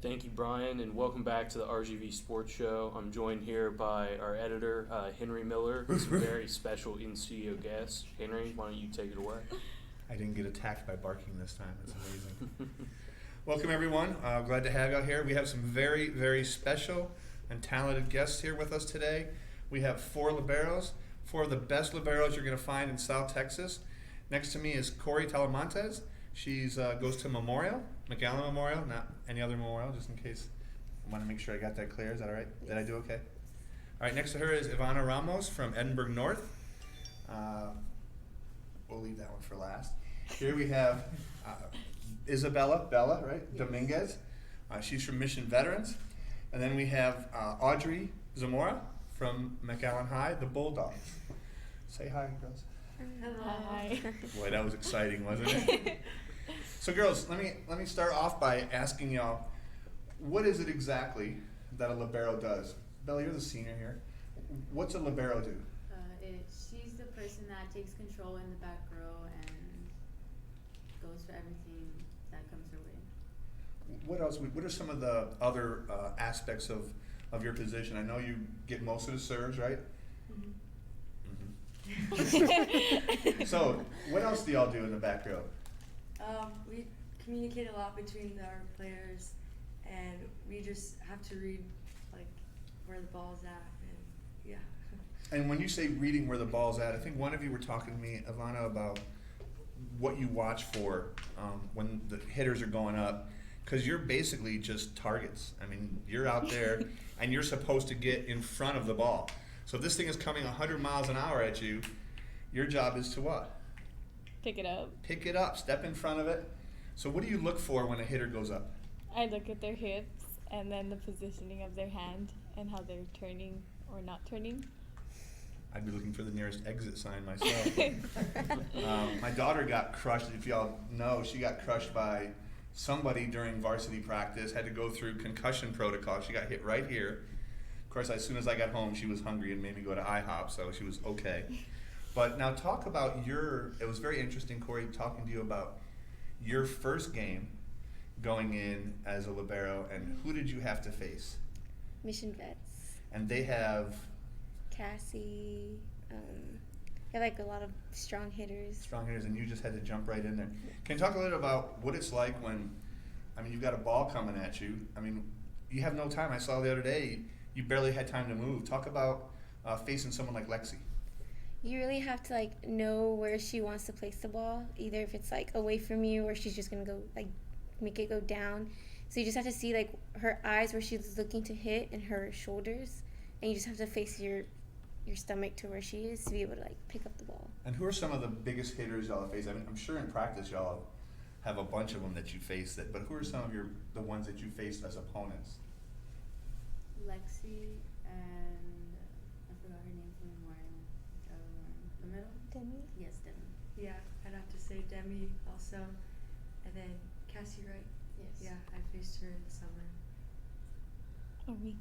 Thank you, Brian, and welcome back to the RGVSports Show. I'm joined here by our editor, Henry Miller, with some very special in-studio guests. Henry, why don't you take it away? I didn't get attacked by barking this time. It's amazing. Welcome, everyone. Glad to have you out here. We have some very, very special and talented guests here with us today. We have four liberos, four of the best liberos you're going to find in South Texas. Next to me is Corey Talamontes. She's goes to Memorial, McAllen Memorial, not any other memorial, just in case. I want to make sure I got that clear. Is that all right? Yes. Did I do okay? All right, next to her is Ivana Ramos from Edinburgh North. We'll leave that one for last. Here we have Bella, right? Yes. Dominguez. She's from Mission Veterans. And then we have Audrey Zamora from McAllen High, the Bulldogs. Say hi, girls. Hi. Boy, that was exciting, wasn't it? So, girls, let me start off by asking y'all, what is it exactly that a libero does? Bella, you're the senior here. What's a libero do? She's the person that takes control in the back row and goes for everything that comes her way. What else? What are some of the other aspects of your position? I know you get most of the serves, right? Mm-hmm. So, what else do y'all do in the back row? We communicate a lot between our players, and we just have to read like where the ball's at, and yeah. And when you say reading where the ball's at, I think one of you were talking to me, Ivana, about what you watch for when the hitters are going up, because you're basically just targets. I mean, you're out there, and you're supposed to get in front of the ball. So if this thing is coming 100 miles an hour at you, your job is to what? Pick it up. Pick it up. Step in front of it. So what do you look for when a hitter goes up? I look at their hips and then the positioning of their hand and how they're turning or not turning. I'd be looking for the nearest exit sign myself. My daughter got crushed. If y'all know, she got crushed by somebody during varsity practice, had to go through concussion protocol. She got hit right here. Of course, as soon as I got home, she was hungry and made me go to IHOP, so she was okay. But now talk about it was very interesting, Corey, talking to you about your first game going in as a libero, and who did you have to face? Mission Vets. And they have? Cassie. They have like a lot of strong hitters. Strong hitters, and you just had to jump right in there. Can you talk a little about what it's like when, you've got a ball coming at you. You have no time. I saw the other day, you barely had time to move. Talk about facing someone like Lexi. You really have to know where she wants to place the ball, either if it's away from you or she's just gonna go make it go down. So you just have to see her eyes where she's looking to hit and her shoulders, and you just have to face your stomach to where she is to be able to pick up the ball. And who are some of the biggest hitters y'all have faced? I'm sure in practice y'all have a bunch of them that you face but who are some of the ones that you faced as opponents? Lexi and I forgot her name from Memorial. The middle? Demi? Yes, Demi. Yeah, I'd have to say Demi also, and then Cassie, right? Yes. Yeah, I faced her in the summer. Oh, me.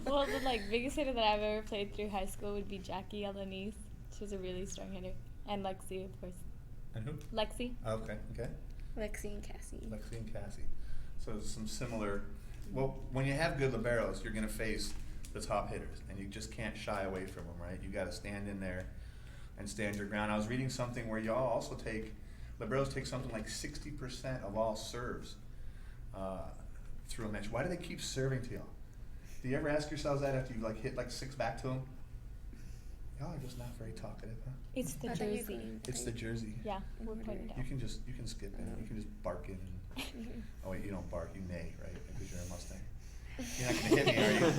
Well, the biggest hitter that I've ever played through high school would be Jackie Alanis. She was a really strong hitter. And Lexi, of course. And who? Lexi. Okay. Lexi and Cassie. So some similar. Well, when you have good liberos, you're going to face the top hitters, and you just can't shy away from them, right? You got to stand in there and stand your ground. I was reading something where y'all also liberos take something like 60% of all serves through a match. Why do they keep serving to y'all? Do you ever ask yourselves that after you hit 6 back to them? Y'all are just not very talkative, huh? It's the jersey. It's the jersey. Yeah, we're pointed out. You can skip in. You can just bark in. Oh wait, you don't bark. You neigh, right? Because you're a Mustang. You're not gonna hit me, are you?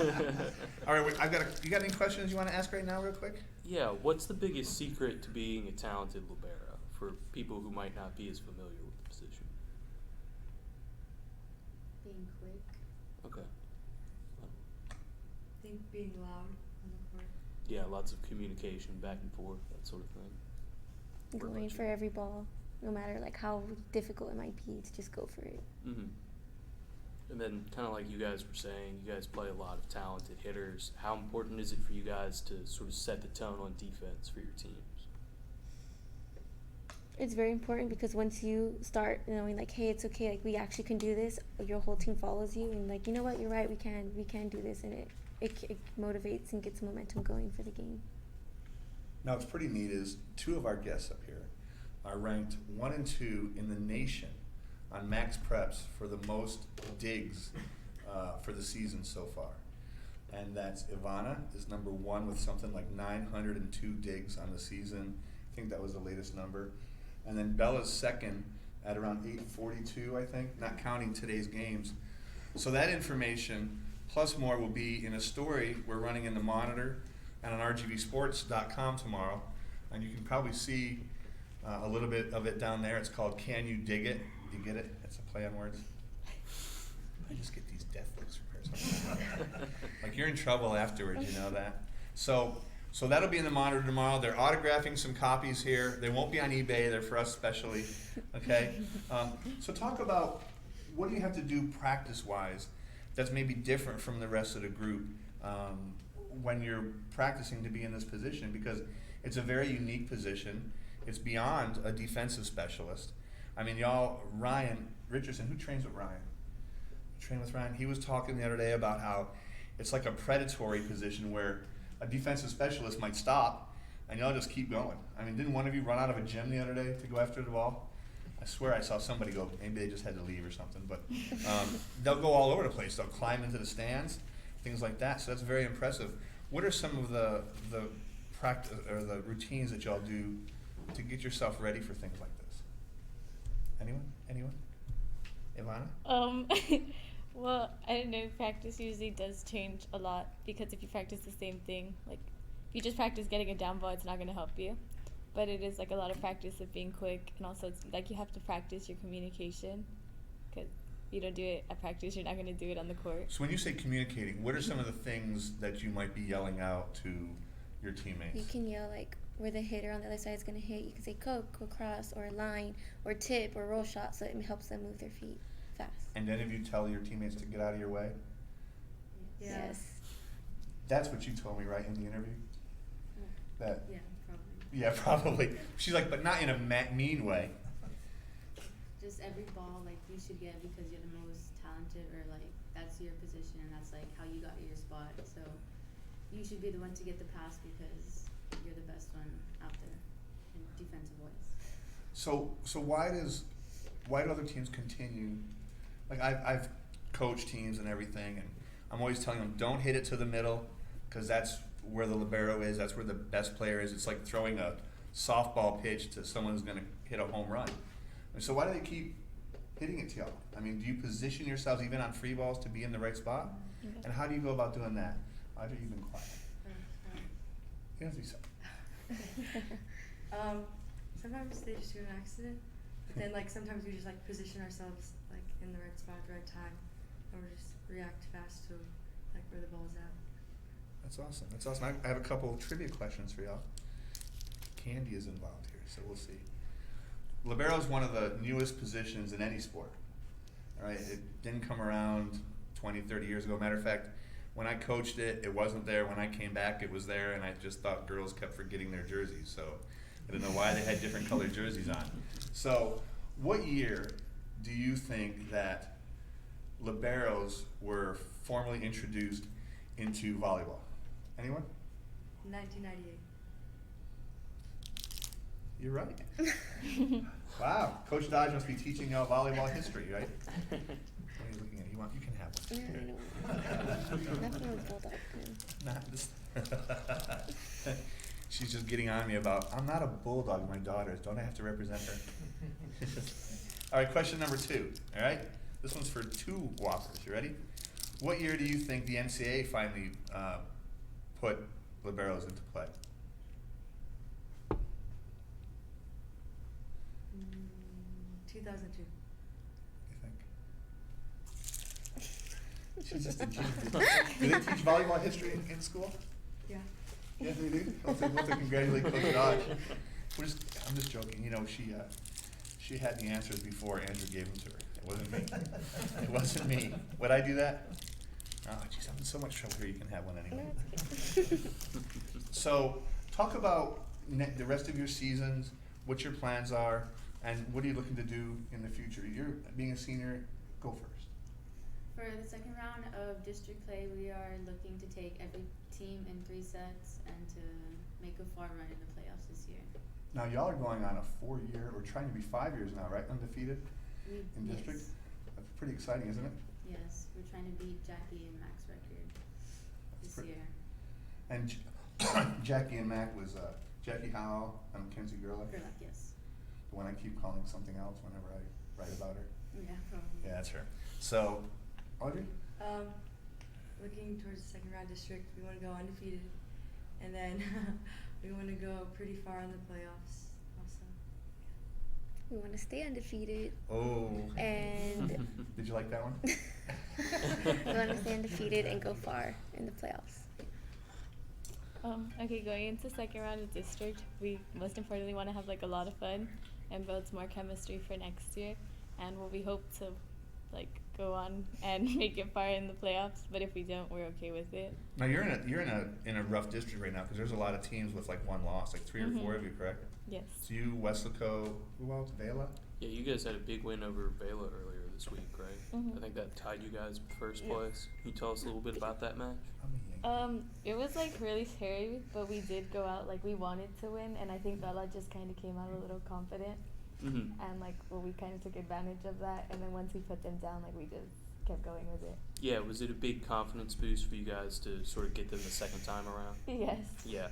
All right, you got any questions you want to ask right now, real quick? Yeah, what's the biggest secret to being a talented libero for people who might not be as familiar with the position? Being quick. Okay. I think being loud on the court. Yeah, lots of communication back and forth, that sort of thing. Going for every ball, no matter how difficult it might be, to just go for it. Mm-hmm. And then kind of like you guys were saying, you guys play a lot of talented hitters. How important is it for you guys to sort of set the tone on defense for your teams? It's very important because once you start knowing like, hey, it's okay, like we actually can do this, your whole team follows you and like, you know what, you're right, we can do this, and it motivates and gets momentum going for the game. Now, what's pretty neat is 2 of our guests up here are ranked 1 and 2 in the nation on Max Preps for the most digs for the season so far. And that's Ivana is number 1 with something like 902 digs on the season. I think that was the latest number. And then Bella's second at around 842, I think, not counting today's games. So that information, plus more, will be in a story we're running in the Monitor and on RGVSports.com tomorrow. And you can probably see a little bit of it down there. It's called Can You Dig It? Do you get it? It's a play on words. I just get these death looks from her. Like, you're in trouble afterwards, you know that? So that'll be in the Monitor tomorrow. They're autographing some copies here. They won't be on eBay. They're for us specially, okay? So talk about what do you have to do practice-wise that's maybe different from the rest of the group when you're practicing to be in this position, because it's a very unique position. It's beyond a defensive specialist. I mean, y'all, Ryan Richardson, who trains with Ryan? Train with Ryan. He was talking the other day about how it's like a predatory position where a defensive specialist might stop and y'all just keep going. I mean, didn't one of you run out of a gym the other day to go after the ball? I swear I saw somebody go, maybe they just had to leave or something, but they'll go all over the place. They'll climb into the stands, things like that. So that's very impressive. What are some of the practice or the routines that y'all do to get yourself ready for things like this? Anyone? Ivana? Well, I don't know, practice usually does change a lot, because if you practice the same thing, like if you just practice getting a down ball, it's not going to help you. But it is like a lot of practice of being quick, and also it's like you have to practice your communication, because if you don't do it at practice, you're not going to do it on the court. So when you say communicating, what are some of the things that you might be yelling out to your teammates? You can yell like where the hitter on the other side is going to hit. You can say go cross, or line, or tip, or roll shot, so it helps them move their feet fast. And then if you tell your teammates to get out of your way? Yeah. Yes. That's what you told me, right, in the interview? That. Yeah, probably. Yeah, probably. She's like, but not in a mean way. Just every ball, like, you should get because you're the most talented, or, like, that's your position, and that's, like, how you got your spot. So you should be the one to get the pass because you're the best one out there in defensive-wise. So why do other teams continue? Like, I've coached teams and everything, and I'm always telling them, don't hit it to the middle, because that's where the libero is, that's where the best player is. It's like throwing a softball pitch to someone who's going to hit a home run. And so why do they keep hitting it to y'all? I mean, do you position yourselves even on free balls to be in the right spot? Mm-hmm. And how do you go about doing that? Audrey, you've been quiet. You don't have to be so. Sometimes they just do an accident, but then like sometimes we just like position ourselves like in the right spot at the right time, and we just react fast to like where the ball's at. That's awesome. That's awesome. I have a couple of trivia questions for y'all. Candy is involved here, so we'll see. Libero is one of the newest positions in any sport. All right, it didn't come around 20, 30 years ago. Matter of fact, when I coached it, it wasn't there. When I came back, it was there, and I just thought girls kept forgetting their jerseys. So I don't know why they had different colored jerseys on. So what year do you think that liberos were formally introduced into volleyball? Anyone? 1998. You're right. Wow. Coach Dodge must be teaching y'all volleyball history, right? What are you looking at? You can have one. Yeah, nothing with bulldog. No. Not this. She's just getting on me about, I'm not a bulldog, my daughter is. Don't I have to represent her? All right, question number 2. All right? This one's for 2 Whoppers. You ready? What year do you think the NCAA finally put liberos into play? 2002. You think? She's just a genius. Do they teach volleyball history in school? Yeah. Yeah, they do. We'll have to congratulate Coach Dodge. I'm just joking. You know, she had the answers before Andrew gave them to her. It wasn't me. It wasn't me. Would I do that? Oh, geez, I'm in so much trouble here. You can have one anyway. So, talk about the rest of your seasons. what your plans are, and what are you looking to do in the future? You're being a senior. Go first. For the second round of district play, we are looking to take every team in 3 sets and to make a far run in the playoffs this year. Now y'all are going on a 4-year, or trying to be 5 years now, right? Undefeated in district. Yes. That's pretty exciting, isn't it? Yes, we're trying to beat Jackie and Mac's record this pretty- year. And Jackie and Mac was Jackie Howell and Mackenzie Gerlach, Gerlach, yes. the one I keep calling something else whenever I write about her. Yeah, probably. Yeah, that's her. So, Audrey? Looking towards the second round district, we want to go undefeated, and then we want to go pretty far in the playoffs also. We want to stay undefeated. Oh. And Did you like that one? we want to stay undefeated and go far in the playoffs. Okay, going into second round of district, we most importantly want to have like a lot of fun and build more chemistry for next year. And we hope to like go on and make it far in the playoffs. But if we don't, we're okay with it. Now you're in a rough district right now because there's a lot of teams with like 1 loss, like 3 or 4 of you, correct? Yes. So you, Weslaco, who else? Vela? Yeah, you guys had a big win over Bela earlier this week, right? Mhm. I think that tied you guys for first Yeah. place. Can you tell us a little bit about that match? It was like really scary, but we did go out like we wanted to win, and I think Bella just kind of came out a little confident, Mm-hmm. and like we kind of took advantage of that, and then once we put them down, like we just kept going with it. Yeah, was it a big confidence boost for you guys to sort of get them the second time around? Yes. Yeah,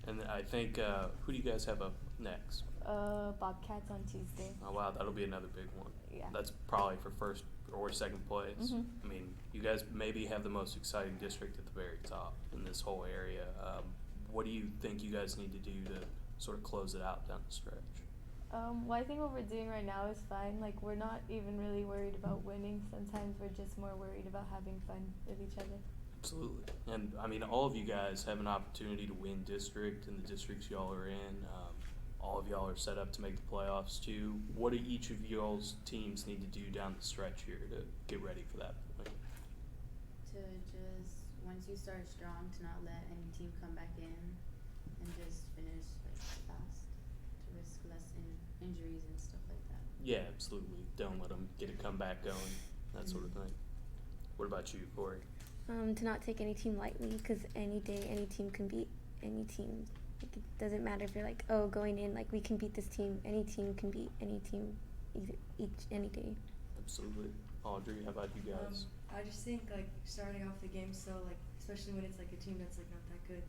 and I think who do you guys have up next? Bobcats on Tuesday. Oh wow, that'll be another big one. Yeah. That's probably for first or second place. Mhm. I mean, you guys maybe have the most exciting district at the very top in this whole area. What do you think you guys need to do to sort of close it out down the stretch? Well, I think what we're doing right now is fine. Like, we're not even really worried about winning. Sometimes we're just more worried about having fun with each other. Absolutely. And, I mean, all of you guys have an opportunity to win district in the districts y'all are in. All of y'all are set up to make the playoffs, too. What do each of y'all's teams need to do down the stretch here to get ready for that point? To just, once you start strong, to not let any team come back in and just finish like fast, to risk less injuries and stuff like that. Yeah, absolutely. Don't let them get a comeback going, that sort of thing. What about you, Corey? To not take any team lightly, because any day, any team can beat any team. Like, it doesn't matter if you're like, oh, going in, like, we can beat this team. Any team can beat any team any day. Absolutely. Audrey, how about you guys? I just think like starting off the game slow, like especially when it's like a team that's like not that good,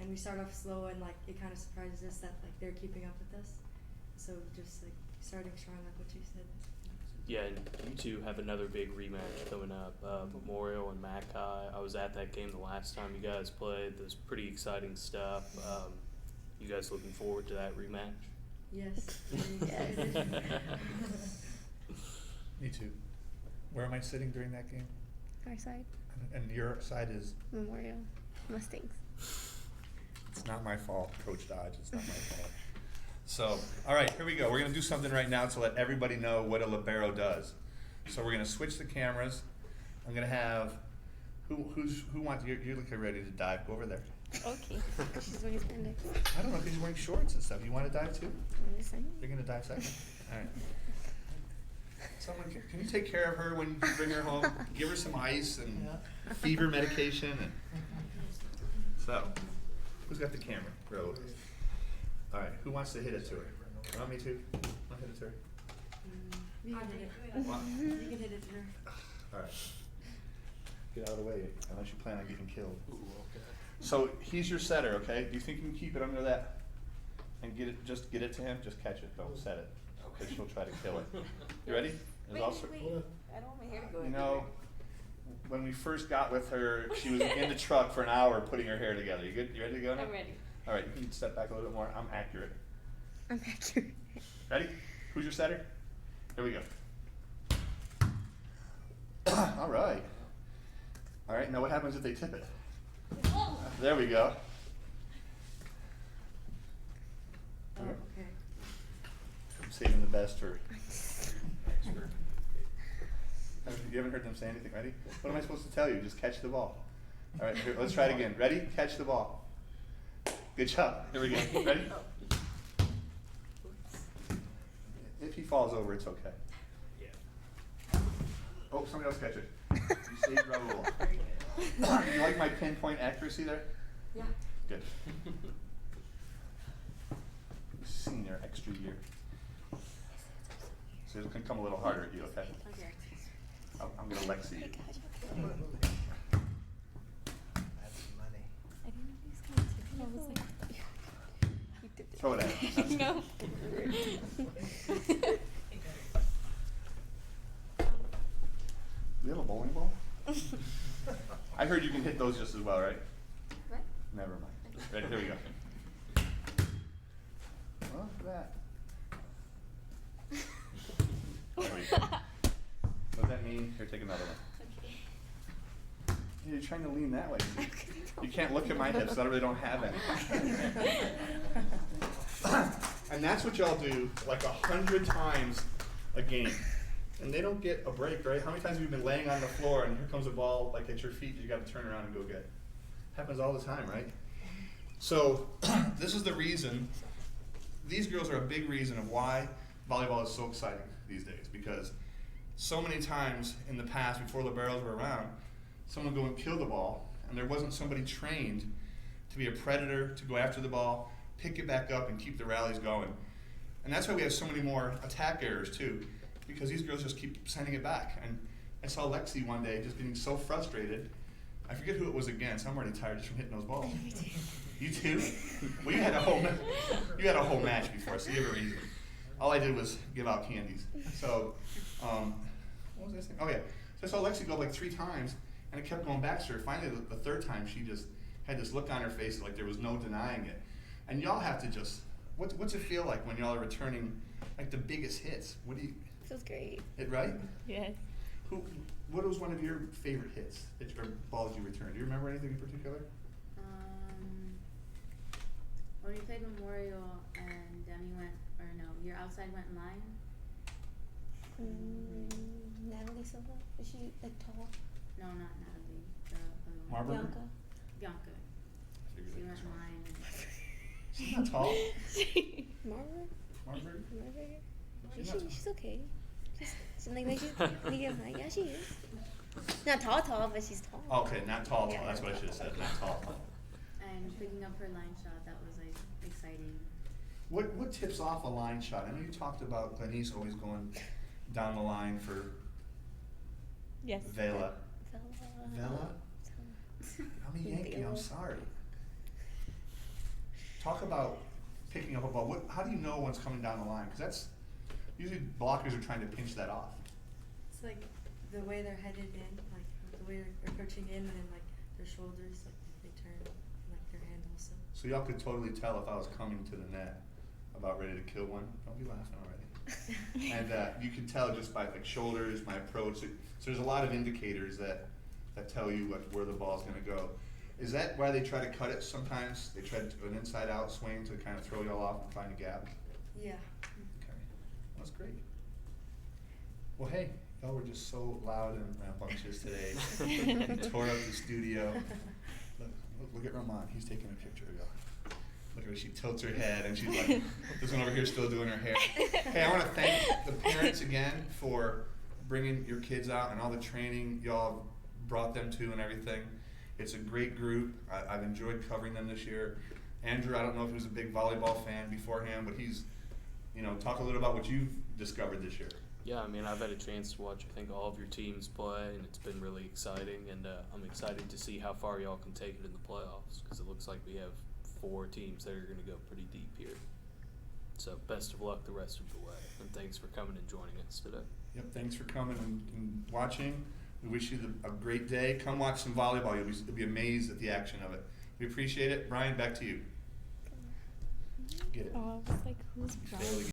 and we start off slow and like it kind of surprises us that like they're keeping up with us. So just like starting strong, like what you said. Yeah, and you two have another big rematch coming up, Memorial and Mackay. I was at that game the last time you guys played. There's pretty exciting stuff. You guys looking forward to that rematch? Yes. Yes. Me too. Where am I sitting during that game? Our side, And your side is? Memorial, Mustangs. It's not my fault, Coach Dodge. It's not my fault. So, all right, here we go. We're going to do something right now to let everybody know what a libero does. So we're going to switch the cameras. I'm going to have who wants you're looking ready to dive. Go over there. Okay. She's wearing spandex. I don't know because you're wearing shorts and stuff. You want to dive too? I'm just saying. You're going to dive second. All right. Someone, can you take care of her when you bring her home? Give her some ice and fever medication. And so, who's got the camera? Roll. All right, who wants to hit it to her? You want me to? Want to hit it to her? You can hit it. What? You can hit it to her. All right. Get out of the way, unless you plan on getting killed. Ooh, okay. So he's your setter, okay? Do you think you can keep it under that and get it? Just get it to him. Just catch it. Don't set it, because she'll try to kill it. You ready? There's also, I don't want my hair to go you know, when we first got with her, she was in the truck for an hour putting her hair together. You good? You ready to go now? I'm ready. All right, you can step back a little bit more. I'm accurate. I'm accurate. Ready? Who's your setter? Here we go. All right. All right, now what happens if they tip it? There we go. Oh, okay. I'm saving the best for. You haven't heard them say anything. Ready? What am I supposed to tell you? Just catch the ball. All right, here, let's try it again. Ready? Catch the ball. Good job. Here we go. Ready? he falls over, it's okay. Yeah. Oh, somebody else catch it. You saved Raul. You like my pinpoint accuracy there? Yeah. Good. Senior, extra year. So it can come a little harder at you, okay? Okay. I'm gonna Lexi you. That's money. I didn't know he was going to. I was like, Throw it at him. no. Do you have a bowling ball? I heard you can hit those just as well, right? What? Never mind. Ready, here we go. Well, look at that. Wait. What does that mean? Here, take another one. Yeah, you're trying to lean that way. You can't look at my hips, I really don't have any. And that's what y'all do like 100 times a game. And they don't get a break, right? How many times have you been laying on the floor and here comes a ball like at your feet you got to turn around and go get? Happens all the time, right? So this is the reason, these girls are a big reason of why volleyball is so exciting these days, because so many times in the past before liberos were around, someone would go and kill the ball and there wasn't somebody trained to be a predator, to go after the ball, pick it back up and keep the rallies going. And that's why we have so many more attack errors too, because these girls just keep sending it back. And I saw Lexi one day just getting so frustrated. I forget who it was against. I'm already tired just from hitting those balls. You too? Well, you had a whole match before, so you have a reason. All I did was give out candies. So, what was I saying? Oh yeah. So I saw Lexi go like 3 times, and it kept going back to her. Finally, the 3rd time, she just had this look on her face like there was no denying it. And y'all have to just, what's it feel like when y'all are returning like the biggest hits? What do you? Feels great. It right? Yes. What was one of your favorite hits or balls you returned? Do you remember anything in particular? When we played Memorial and Demi went, or no, your outside went line. Natalie Silva? Is she like tall? No, not Natalie. The other one. Marbury? Bianca? Bianca. Figured She it went was wrong. line. She's not tall. Marbury? Marbury? Marbury? She's not She's okay. She's like she's medium height. Yeah, she is. Not tall, but she's tall. Okay, not tall. Yeah. That's what I should have said. Not tall. And picking up her line shot, that was like exciting. What tips off a line shot? I know you talked about Glenise always going down the line for Yes. Vela. Vela? I'm a Yankee. I'm sorry. Talk about picking up a ball. How do you know when's coming down the line? Because that's usually blockers are trying to pinch that off. It's like the way they're headed in, like the way they're approaching in, and then like their shoulders, like they turn, like their hand also. So y'all could totally tell if I was coming to the net, about ready to kill one. Don't be laughing already. And you can tell just by like shoulders, my approach. So there's a lot of indicators that tell you where the ball's going to go. Is that why they try to cut it sometimes? They try to do an inside-out swing to kind of throw y'all off and find a gap? Yeah. Okay, that's great. Well, hey, y'all were just so loud and rambunctious today. You tore up the studio. Look at Ramon. He's taking a picture of y'all. Look at her. She tilts her head, and she's like, this one over here still doing her hair. Hey, I want to thank the parents again for bringing your kids out and all the training y'all brought them to and everything. It's a great group. I've enjoyed covering them this year. Andrew, I don't know if he was a big volleyball fan beforehand, but he's, talk a little about what you've discovered this year. Yeah, I mean, I've had a chance to watch, I think, all of your teams play, and it's been really exciting, and I'm excited to see how far y'all can take it in the playoffs, because it looks like we have 4 teams that are going to go pretty deep here. So best of luck the rest of the way, and thanks for coming and joining us today. Yep, thanks for coming and watching. We wish you a great day. Come watch some volleyball. You'll be amazed at the action of it. We appreciate it. Brian, back to you. Get it. Oh, I was like, who's Brian? Barely